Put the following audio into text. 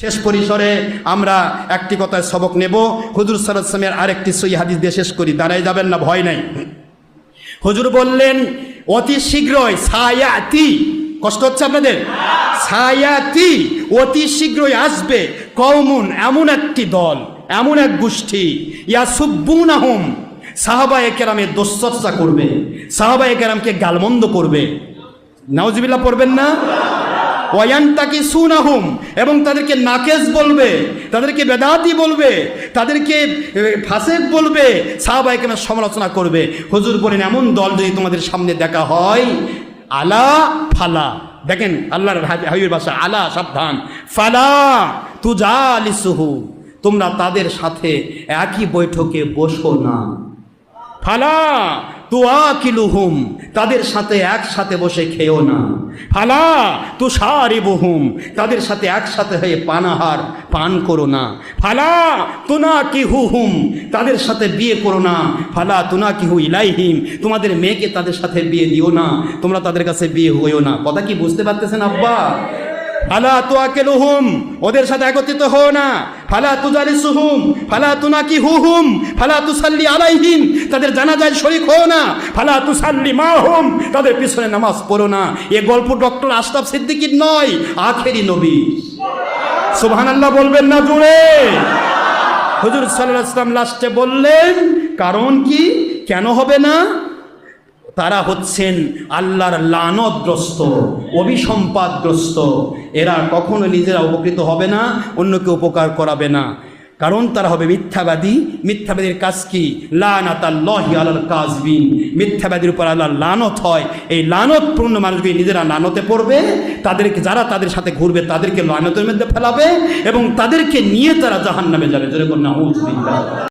শেষ পরিসরে আমরা একটি কথায় সবক নেব। হুজুর সাল্লাল্লাহু আলাইহি ওয়াসাল্লামের আরেকটি সহিহ হাদিস দিয়ে শেষ করি, দাঁড়ায় যাবেন না, ভয় নাই। হুজুর বললেন অতি শীঘ্রই সায়াতি, কষ্ট হচ্ছে আপনাদের, সায়াতি অতি শীঘ্রই আসবে কওমুন, এমন একটি দল, এমন এক গোষ্ঠী, ইয়াসুব্বুনাহুম, সাহাবায়ে কেরামের দোষচর্চা করবে, সাহাবায়ে কেরামকে গালমন্দ করবে। নাউজুবিল্লাহ পড়বেন না? ওয়ায়ান্তাকিসুনাহুম, এবং তাদেরকে নাকেস বলবে, তাদেরকে বেদাতি বলবে, তাদেরকে ফাসেক বলবে, সাহাবায়ে কেরামের সমালোচনা করবে। হুজুর বলেন এমন দল যদি তোমাদের সামনে দেখা হয়, আলা ফালা, দেখেন আল্লাহর হাবিবের ভাষা, আলা সাবধান, ফালা তুজালিসুহু, তোমরা তাদের সাথে একই বৈঠকে বসো না। ফালা তুআকিলুহুম, তাদের সাথে একসাথে বসে খেও না। ফালা তুশারিবুহুম, তাদের সাথে একসাথে হয়ে পানাহার পান করো না। ফালা তুনাকিহুহুম, তাদের সাথে বিয়ে করো না। ফালা তুনাকিহু ইলাইহিম, তোমাদের মেয়েকে তাদের সাথে বিয়ে দিও না, তোমরা তাদের কাছে বিয়ে হইও না। কথা কি বুঝতে পারতেছেন আব্বা? ফালা তুআকিলুহুম, ওদের সাথে একত্রিত হও না। ফালা তুজালিসুহুম, ফালা তুনাকিহুহুম, ফালা তুসাল্লি আলাইহিম, তাদের জানাজায় শরীক হও না। ফালা তুসাল্লি মাহুম, তাদের পিছনে নামাজ পড়ো না। এ গল্প ডক্টর আশরাফ সিদ্দিকীর নয়, আখেরি নবী। সুবহানাল্লাহ বলবেন না জুড়ে? হুজুর সাল্লাল্লাহু আলাইহি ওয়াসাল্লাম লাস্টে বললেন কারণ কি, কেন হবে না? তারা হচ্ছেন আল্লাহর লানতগ্রস্ত, অভিসম্পাদগ্রস্ত। এরা কখনো নিজেরা উপকৃত হবে না, অন্যকে উপকার করাবে না, কারণ তারা হবে মিথ্যাবাদী। মিথ্যাবাদীর কাজ কি? লানাতাল্লাহি আলাল কাযিবিন, মিথ্যাবাদীর উপর আল্লাহর লানত হয়। এই লানতপূর্ণ মানুষগুলি নিজেরা লানতে পড়বে, তাদেরকে, যারা তাদের সাথে ঘুরবে তাদেরকে লানতের মধ্যে ফেলাবে, এবং তাদেরকে নিয়ে তারা জাহান্নামে যাবে। যেরকম নাউযুবিল্লাহ।